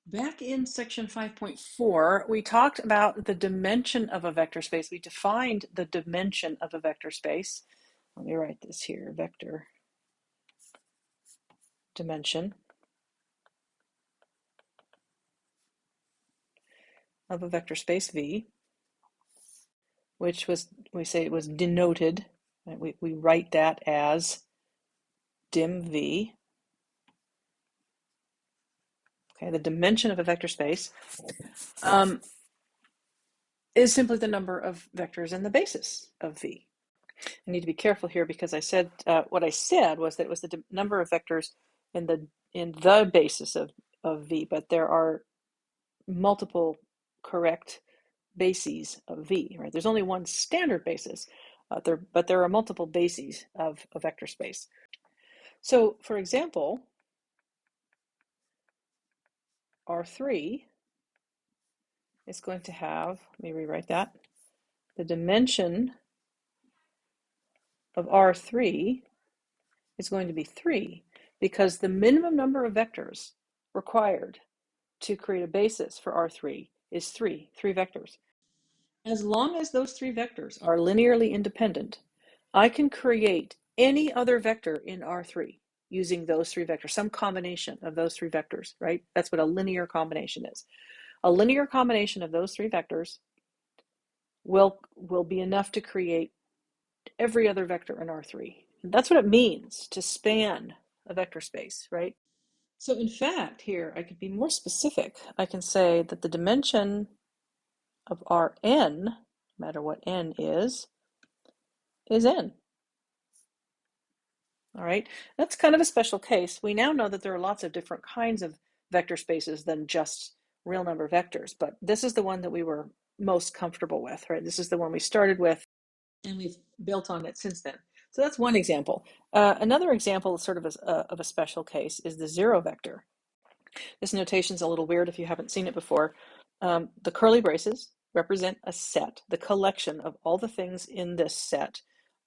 Back in section 5.4, we talked about the dimension of a vector space. We defined the dimension of a vector space. Let me write this here, vector dimension of a vector space V, which was, we say it was denoted, right? We write that as dim V. Okay, the dimension of a vector space is simply the number of vectors in the basis of V. I need to be careful here because I said what I said was that it was the number of vectors in the basis of V, but there are multiple correct bases of V, right? There's only one standard basis, but there are multiple bases of a vector space. So, for example, R3 is going to have, let me rewrite that, the dimension of R3 is going to be 3, because the minimum number of vectors required to create a basis for R3 is 3 vectors. As long as those 3 vectors are linearly independent, I can create any other vector in R3 using those 3 vectors, some combination of those 3 vectors, right? That's what a linear combination is. A linear combination of those 3 vectors will be enough to create every other vector in R3. And that's what it means to span a vector space, right? So in fact, here I could be more specific. I can say that the dimension of Rn, no matter what n is n. All right, that's kind of a special case. We now know that there are lots of different kinds of vector spaces than just real number vectors, but this is the one that we were most comfortable with, right? This is the one we started with, and we've built on it since then. So that's one example. Another example, sort of of a special case, is the zero vector. This notation is a little weird if you haven't seen it before. The curly braces represent a set, the collection of all the things in this set.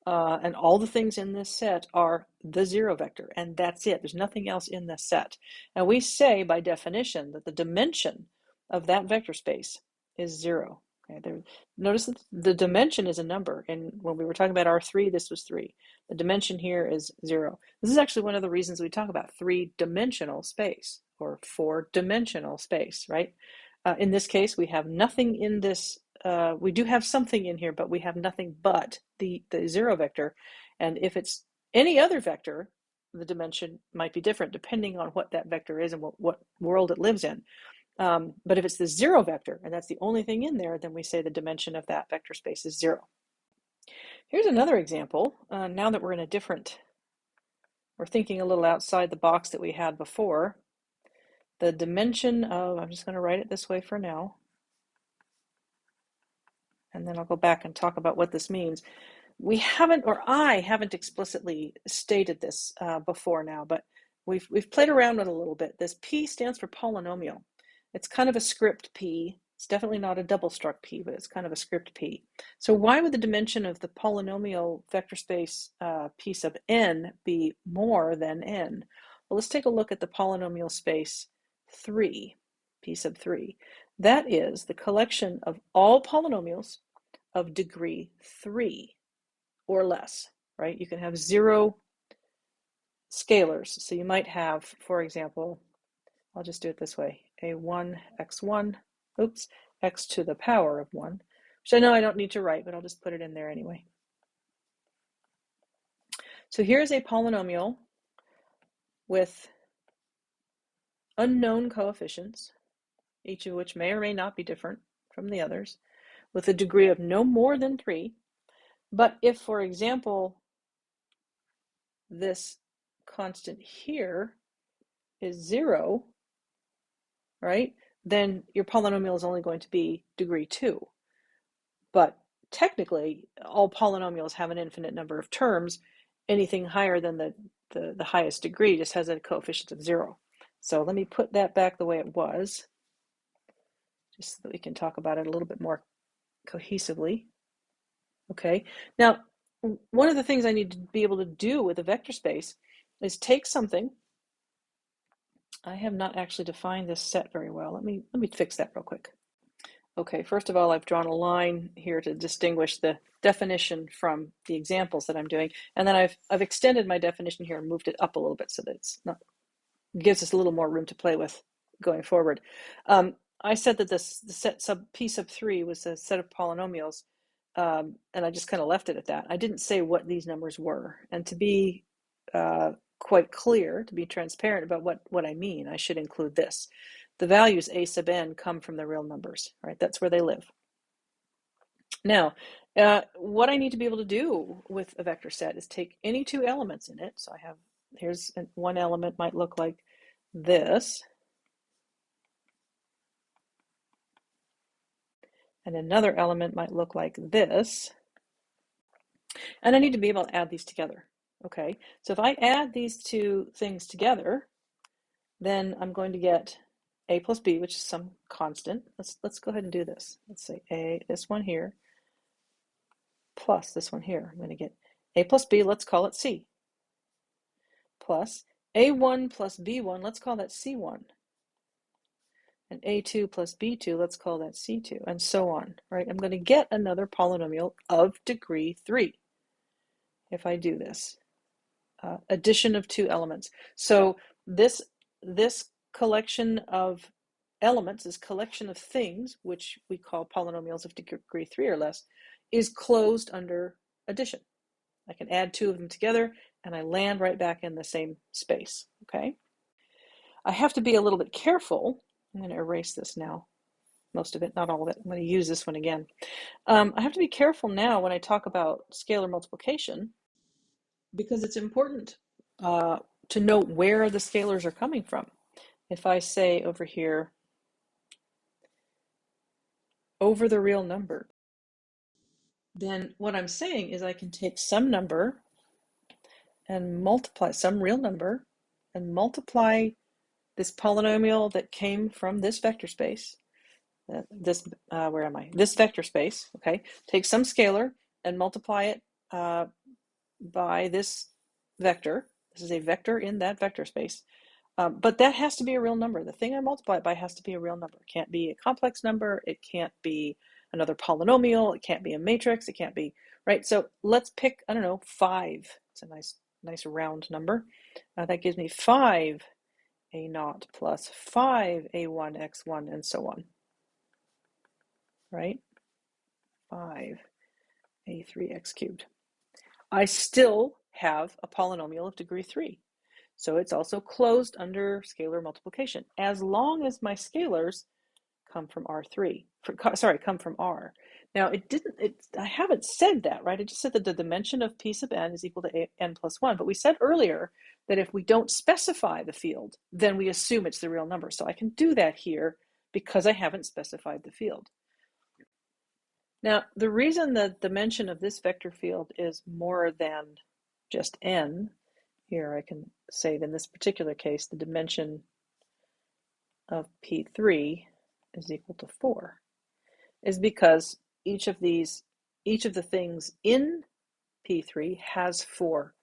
And all the things in this set are the zero vector, and that's it. There's nothing else in this set. And we say by definition that the dimension of that vector space is 0. Okay, notice that the dimension is a number, and when we were talking about R3, this was 3. The dimension here is 0. This is actually one of the reasons we talk about 3-dimensional space or 4-dimensional space, right? In this case, we have nothing in this. We do have something in here, but we have nothing but the 0 vector. And if it's any other vector, the dimension might be different depending on what that vector is and what world it lives in. But if it's the 0 vector, and that's the only thing in there, then we say the dimension of that vector space is 0. Here's another example. Now that we're thinking a little outside the box that we had before. The dimension of, I'm just going to write it this way for now, and then I'll go back and talk about what this means. I haven't explicitly stated this before now, but we've played around with it a little bit. This P stands for polynomial. It's kind of a script P. It's definitely not a double struct P, but it's kind of a script P. So why would the dimension of the polynomial vector space P sub n be more than n? Well, let's take a look at the polynomial space 3, P sub 3. That is the collection of all polynomials of degree 3 or less, right? You can have 0 scalars. So you might have, for example, I'll just do it this way, a1 x1, x to the power of 1, which I know I don't need to write, but I'll just put it in there anyway. So here's a polynomial with unknown coefficients, each of which may or may not be different from the others, with a degree of no more than 3. But if, for example, this constant here is 0, right, then your polynomial is only going to be degree 2. But technically, all polynomials have an infinite number of terms. Anything higher than the highest degree just has a coefficient of 0. So let me put that back the way it was, just so that we can talk about it a little bit more cohesively. Okay, now one of the things I need to be able to do with a vector space is take something I have not actually defined this set very well. Let me fix that real quick. Okay, first of all, I've drawn a line here to distinguish the definition from the examples that I'm doing, and then I've extended my definition here and moved it up a little bit so that it's not gives us a little more room to play with going forward. I said that the set sub P sub 3 was a set of polynomials, and I just kind of left it at that. I didn't say what these numbers were, and to be quite clear, to be transparent about what I mean, I should include this. The values a sub n come from the real numbers, right? That's where they live. Now, what I need to be able to do with a vector set is take any two elements in it. So I have, here's one element might look like this, and another element might look like this, and I need to be able to add these together. Okay, so if I add these two things together, then I'm going to get a plus b, which is some constant. Let's go ahead and do this. Let's say a, this one here, plus this one here. I'm going to get a plus b, let's call it c, plus a1 plus b1, let's call that c1, and a2 plus b2, let's call that c2, and so on, right? I'm going to get another polynomial of degree 3 if I do this. Addition of two elements. So this collection of elements, this collection of things, which we call polynomials of degree 3 or less, is closed under addition. I can add two of them together and I land right back in the same space, okay? I have to be a little bit careful. I'm going to erase this now, most of it, not all of it. I'm going to use this one again. I have to be careful now when I talk about scalar multiplication, because it's important to note where the scalars are coming from. If I say over here, over the real number, then what I'm saying is I can take some number and multiply, some real number, and multiply this polynomial that came from this vector space, where am I? This vector space, okay? Take some scalar and multiply it by this vector. This is a vector in that vector space. But that has to be a real number. The thing I multiply it by has to be a real number. It can't be a complex number. It can't be another polynomial. It can't be a matrix. It can't be, right? So let's pick, I don't know, 5. It's a nice round number. That gives me 5 a0 plus 5 a1 x1 and so on, right? 5 a3 x cubed. I still have a polynomial of degree 3. So it's also closed under scalar multiplication, as long as my scalars come from R3. Come from R. Now, I haven't said that, right? I just said that the dimension of P sub n is equal to n plus 1. But we said earlier that if we don't specify the field, then we assume it's the real number. So I can do that here because I haven't specified the field. Now, the reason the dimension of this vector field is more than just n, here I can say that in this particular case, the dimension of P3 is equal to 4, is because each of the things in P3 has 4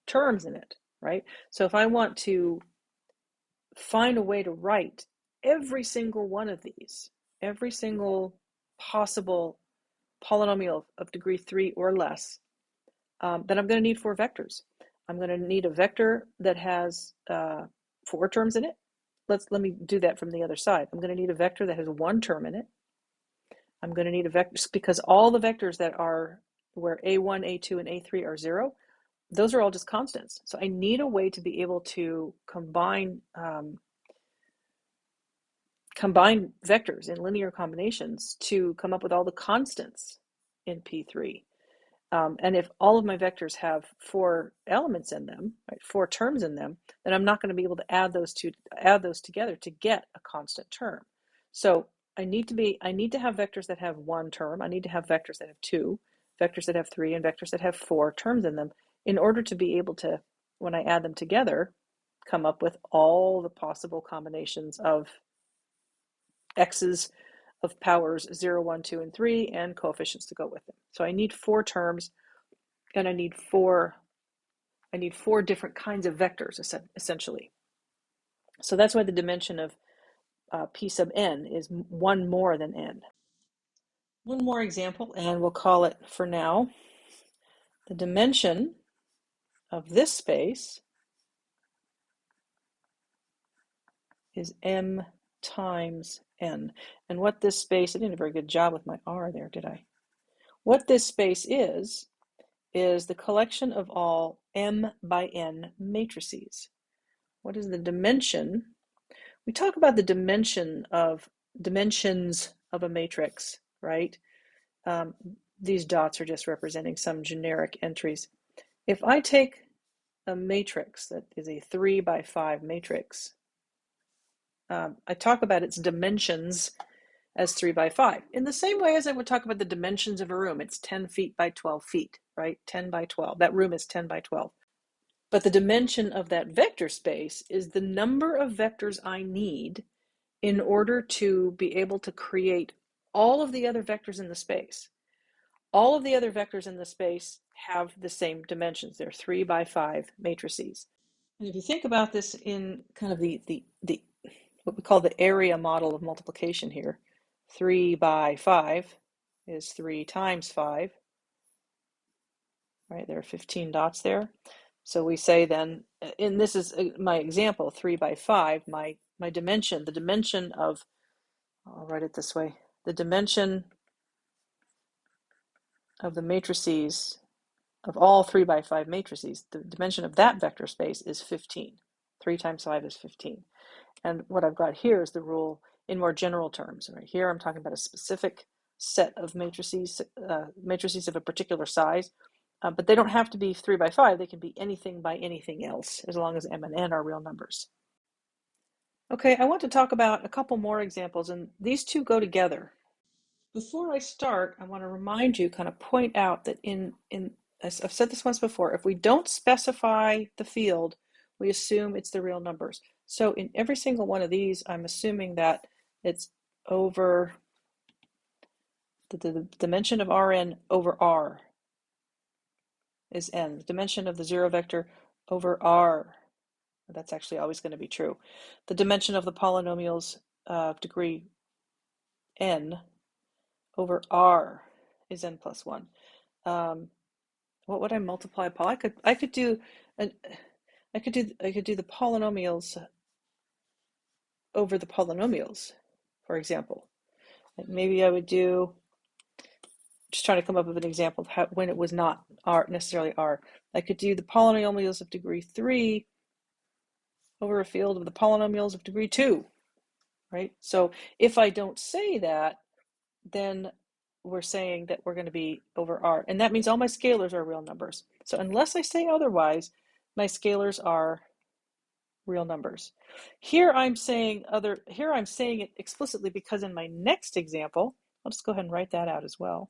terms in it, right? So if I want to find a way to write every single one of these, every single possible polynomial of degree 3 or less, then I'm going to need 4 vectors. I'm going to need a vector that has 4 terms in it. Let me do that from the other side. I'm going to need a vector that has 1 term in it. I'm going to need a vector, because all the vectors that are where a1, a2, and a3 are 0, those are all just constants. So I need a way to be able to combine vectors in linear combinations to come up with all the constants in P3. And if all of my vectors have 4 elements in them, right, 4 terms in them, then I'm not going to be able to add those together to get a constant term. So I need to have vectors that have 1 term. I need to have vectors that have 2, vectors that have 3, and vectors that have 4 terms in them in order to be able to, when I add them together, come up with all the possible combinations of x's of powers 0, 1, 2, and 3 and coefficients to go with them. So I need 4 terms, and I need four different kinds of vectors, essentially. So that's why the dimension of P sub n is 1 more than n. One more example, and we'll call it, for now, the dimension of this space is m times n. And what this space, I didn't do a very good job with my R there, did I? What this space is the collection of all m by n matrices. What is the dimension? We talk about the dimensions of a matrix, right? These dots are just representing some generic entries. If I take a matrix that is a 3 by 5 matrix, I talk about its dimensions as 3 by 5. In the same way as I would talk about the dimensions of a room, it's 10 feet by 12 feet, right? 10 by 12. That room is 10 by 12. But the dimension of that vector space is the number of vectors I need in order to be able to create all of the other vectors in the space. All of the other vectors in the space have the same dimensions. They're 3 by 5 matrices. And if you think about this in kind of the what we call the area model of multiplication here, 3 by 5 is 3 times 5, right? There are 15 dots there. So we say then, and this is my example, 3 by 5, my dimension, the dimension of, I'll write it this way, the dimension of the matrices, of all 3 by 5 matrices, the dimension of that vector space is 15. 3 times 5 is 15. And what I've got here is the rule in more general terms. Right here I'm talking about a specific set of matrices, matrices of a particular size, but they don't have to be 3 by 5. They can be anything by anything else, as long as m and n are real numbers. Okay, I want to talk about a couple more examples, and these two go together. Before I start, I want to remind you, kind of point out that I've said this once before, if we don't specify the field, we assume it's the real numbers. So in every single one of these, I'm assuming that it's over the dimension of Rn over R is n. The dimension of the zero vector over R, that's actually always going to be true. The dimension of the polynomials of degree n over R is n plus 1. What would I multiply, Paul? I could do the polynomials over the polynomials, for example. Like maybe I would do, just trying to come up with an example of how, when it was not R, necessarily R. I could do the polynomials of degree 3 over a field of the polynomials of degree 2, right? So if I don't say that, then we're saying that we're going to be over R, and that means all my scalars are real numbers. So unless I say otherwise, my scalars are real numbers. Here I'm saying it explicitly because in my next example, I'll just go ahead and write that out as well.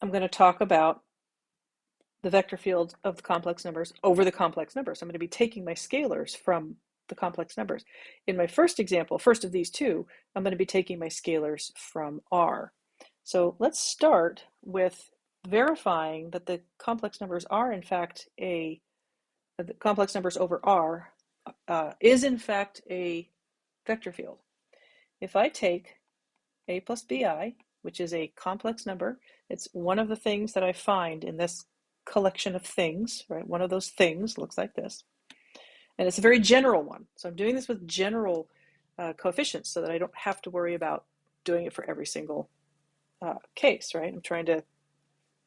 I'm going to talk about the vector field of the complex numbers over the complex numbers. I'm going to be taking my scalars from the complex numbers. In my first example, first of these two, I'm going to be taking my scalars from R. So let's start with verifying that the complex numbers are in fact the complex numbers over R is in fact a vector field. If I take a plus bi, which is a complex number, it's one of the things that I find in this collection of things, right? One of those things looks like this. And it's a very general one. So I'm doing this with general coefficients so that I don't have to worry about doing it for every single case, right? I'm trying to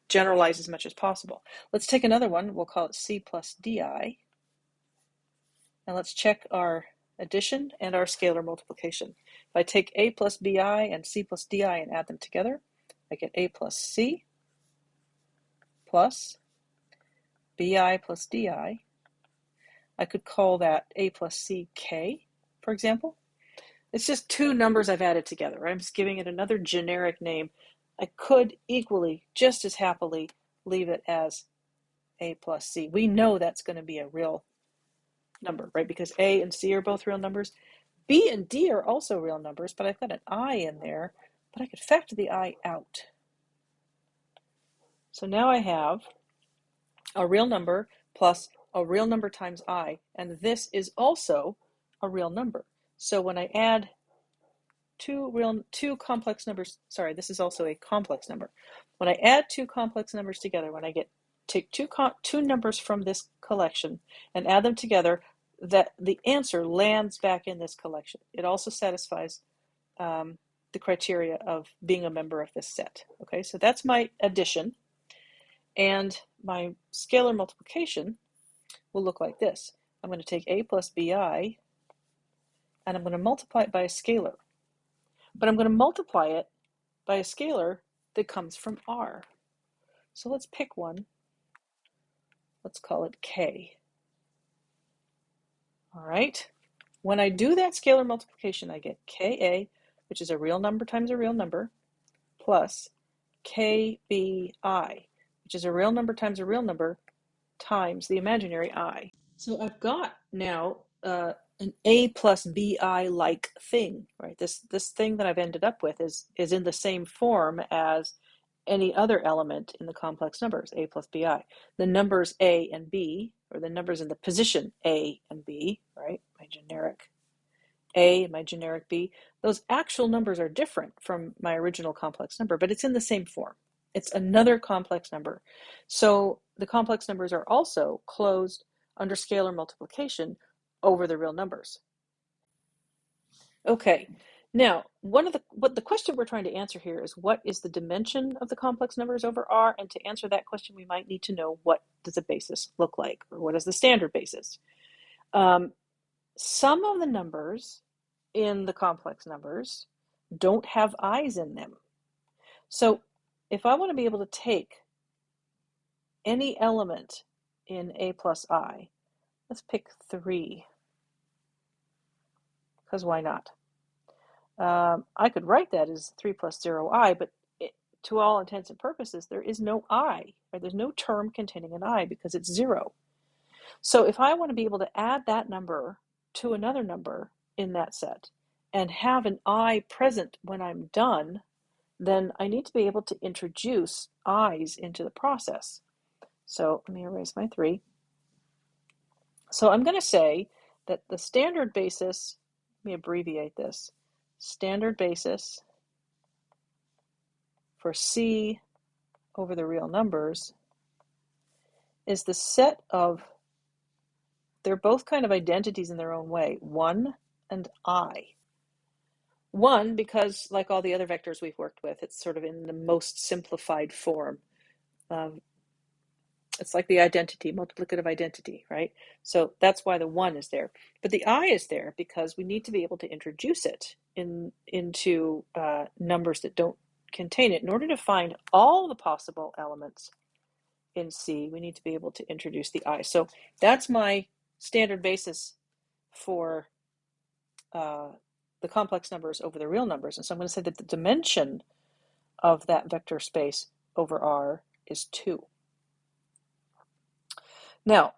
generalize as much as possible. Let's take another one. We'll call it c plus di. And let's check our addition and our scalar multiplication. If I take a plus bi and c plus di and add them together, I get a plus c plus bi plus di. I could call that a plus c k, for example. It's just two numbers I've added together. Right? I'm just giving it another generic name. I could equally, just as happily, leave it as a plus c. We know that's going to be a real number, right? Because a and c are both real numbers. B and D are also real numbers, but I've got an I in there, but I could factor the I out. So now I have a real number plus a real number times I, and this is also a real number. So when I add two complex numbers, sorry, this is also a complex number. When I add two complex numbers together, when I take two numbers from this collection and add them together, that the answer lands back in this collection. It also satisfies the criteria of being a member of this set. Okay, so that's my addition. And my scalar multiplication will look like this. I'm going to take a plus bi, and I'm going to multiply it by a scalar. But I'm going to multiply it by a scalar that comes from R. So let's pick one. Let's call it K. All right. When I do that scalar multiplication, I get Ka, which is a real number times a real number, plus Kbi, which is a real number times a real number, times the imaginary I. So I've got now an a plus bi like thing, right? This thing that I've ended up with is in the same form as any other element in the complex numbers, a plus bi. The numbers a and b, or the numbers in the position a and b, right? My generic a and my generic b, those actual numbers are different from my original complex number, but it's in the same form. It's another complex number. So the complex numbers are also closed under scalar multiplication over the real numbers. Okay, now what the question we're trying to answer here is, what is the dimension of the complex numbers over R? And to answer that question, we might need to know, what does a basis look like, or what is the standard basis? Some of the numbers in the complex numbers don't have i's in them. So if I want to be able to take any element in a plus I, let's pick 3, because why not? I could write that as 3 plus 0i, but to all intents and purposes, there is no I, or there's no term containing an I, because it's 0. So if I want to be able to add that number to another number in that set and have an I present when I'm done, then I need to be able to introduce i's into the process. So let me erase my 3. So I'm going to say that the standard basis, let me abbreviate this, standard basis for C over the real numbers is the set of, they're both kind of identities in their own way, 1 and I. 1, because like all the other vectors we've worked with, it's sort of in the most simplified form. It's like the identity, multiplicative identity, right? So that's why the 1 is there. But the I is there because we need to be able to introduce it into numbers that don't contain it. In order to find all the possible elements in C, we need to be able to introduce the I. So that's my standard basis for the complex numbers over the real numbers. And so I'm going to say that the dimension of that vector space over R is 2. Now,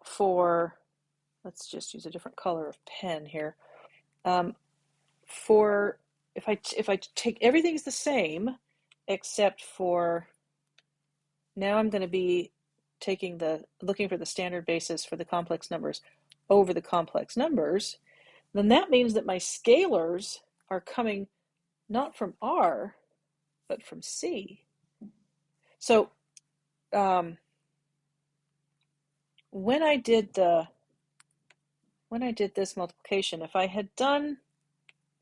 let's just use a different color of pen here. If I take everything's the same, except for, now I'm going to be looking for the standard basis for the complex numbers over the complex numbers, then that means that my scalars are coming not from R, but from C. So when I did this multiplication, if I had done,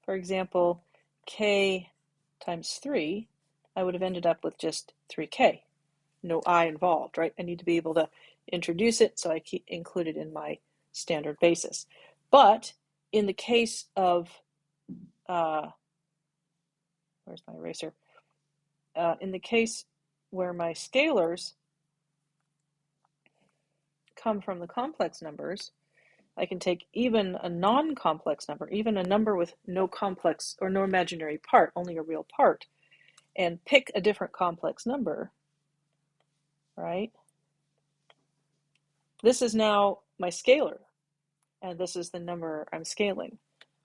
for example, K times 3, I would have ended up with just 3K. No I involved, right? I need to be able to introduce it, so I include it in my standard basis. But in the case of, where's my eraser? In the case where my scalars come from the complex numbers, I can take even a non-complex number, even a number with no complex or no imaginary part, only a real part, and pick a different complex number, right? This is now my scalar, and this is the number I'm scaling,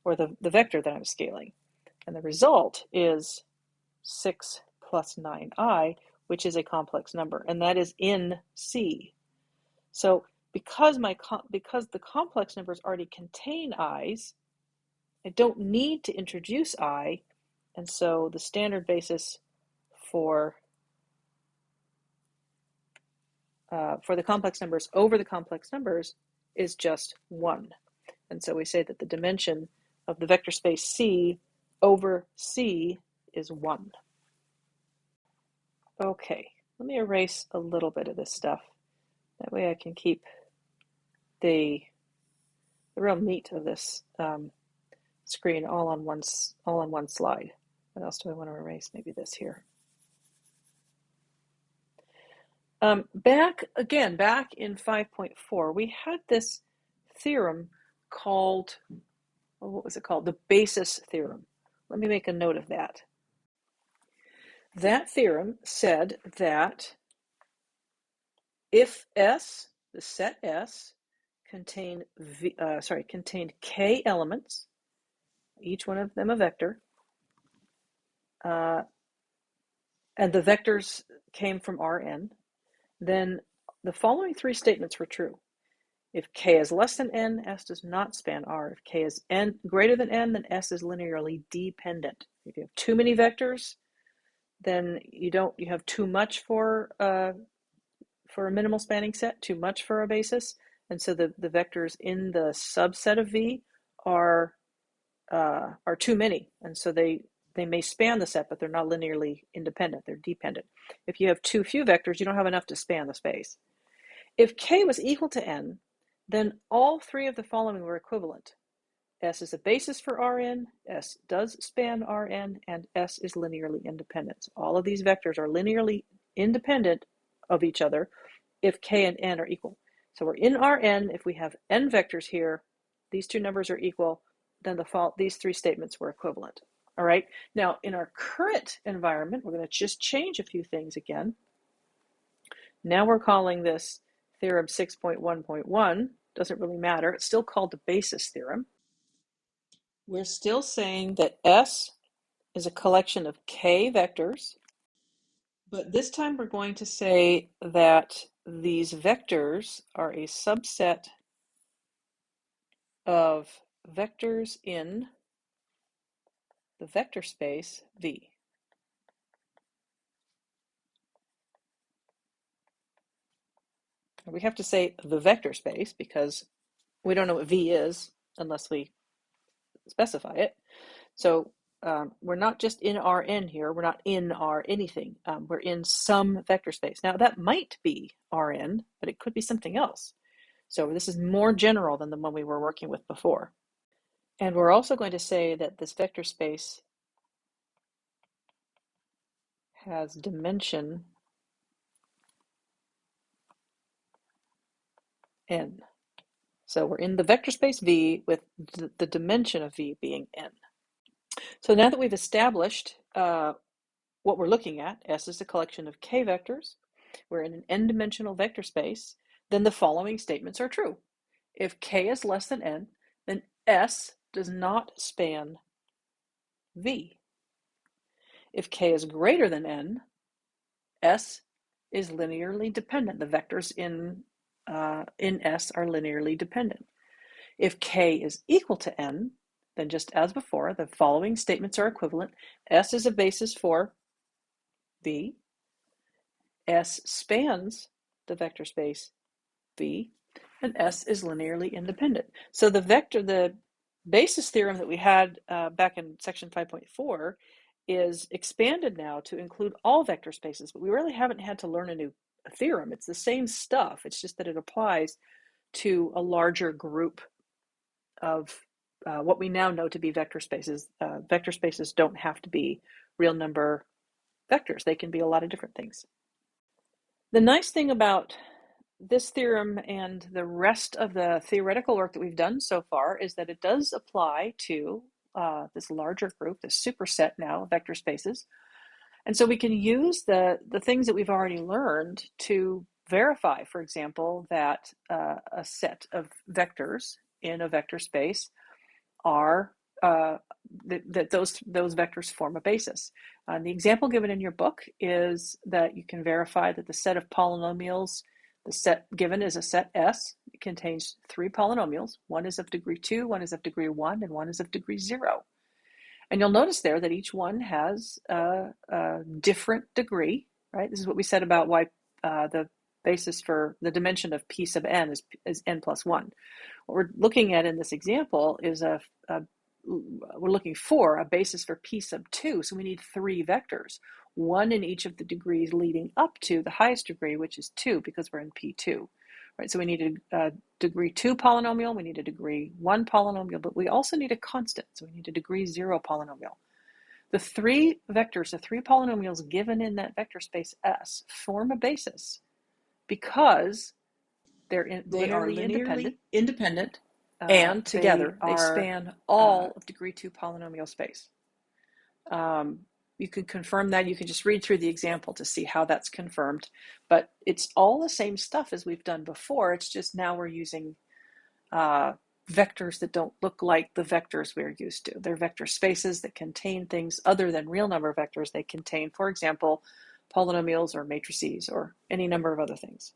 or the vector that I'm scaling. And the result is 6 plus 9i, which is a complex number, and that is in C. So because the complex numbers already contain i's, I don't need to introduce I, and so the standard basis for the complex numbers over the complex numbers is just 1. And so we say that the dimension of the vector space C over C is 1. Okay, let me erase a little bit of this stuff. That way I can keep the real meat of this screen all on one slide. What else do I want to erase? Maybe this here. Back in 5.4, we had this theorem called, what was it called? The Basis Theorem. Let me make a note of that. That theorem said that if S, the set S, contained K elements, each one of them a vector, and the vectors came from Rn, then the following three statements were true. If K is less than n, S does not span R. If K is greater than n, then S is linearly dependent. If you have too many vectors, then you have too much for a minimal spanning set, too much for a basis, and so the vectors in the subset of V are too many, and so they may span the set, but they're not linearly independent. They're dependent. If you have too few vectors, you don't have enough to span the space. If K was equal to n, then all three of the following were equivalent. S is a basis for Rn, S does span Rn, and S is linearly independent. So all of these vectors are linearly independent of each other if K and n are equal. So we're in Rn. If we have n vectors here, these two numbers are equal, then these three statements were equivalent. All right. Now, in our current environment, we're going to just change a few things again. Now we're calling this theorem 6.1.1. Doesn't really matter. It's still called the basis theorem. We're still saying that S is a collection of K vectors, but this time we're going to say that these vectors are a subset of vectors in the vector space V. We have to say the vector space because we don't know what V is unless we specify it. So we're not just in Rn here. We're not in R anything. We're in some vector space. Now that might be Rn, but it could be something else. So this is more general than the one we were working with before. And we're also going to say that this vector space has dimension n. So we're in the vector space V with the dimension of V being n. So now that we've established what we're looking at, S is a collection of K vectors, we're in an n-dimensional vector space, then the following statements are true. If K is less than n, then S does not span V. If K is greater than n, S is linearly dependent. The vectors in S are linearly dependent. If K is equal to n, then just as before, the following statements are equivalent. S is a basis for V. S spans the vector space V, and S is linearly independent. So the basis theorem that we had back in section 5.4 is expanded now to include all vector spaces, but we really haven't had to learn a new theorem. It's the same stuff. It's just that it applies to a larger group of what we now know to be vector spaces. Vector spaces don't have to be real number vectors. They can be a lot of different things. The nice thing about this theorem and the rest of the theoretical work that we've done so far is that it does apply to this larger group, this superset now of vector spaces. And so we can use the things that we've already learned to verify, for example, that a set of vectors in a vector space are that those vectors form a basis. The example given in your book is that you can verify that the set of polynomials The set given is a set S. It contains 3 polynomials. One is of degree 2, one is of degree 1, and one is of degree 0. And you'll notice there that each one has a different degree, right? This is what we said about why the basis for the dimension of P sub n is n plus 1. What we're looking at in this example is we're looking for a basis for P sub 2, so we need 3 vectors, one in each of the degrees leading up to the highest degree, which is 2, because we're in P2. Right, so we need a degree 2 polynomial, we need a degree 1 polynomial, but we also need a constant, so we need a degree 0 polynomial. The 3 vectors, the 3 polynomials given in that vector space S form a basis because they are linearly independent, and together they span all of degree 2 polynomial space. You can confirm that. You can just read through the example to see how that's confirmed. But it's all the same stuff as we've done before. It's just now we're using vectors that don't look like the vectors we're used to. They're vector spaces that contain things other than real number vectors. They contain, for example, polynomials or matrices or any number of other things.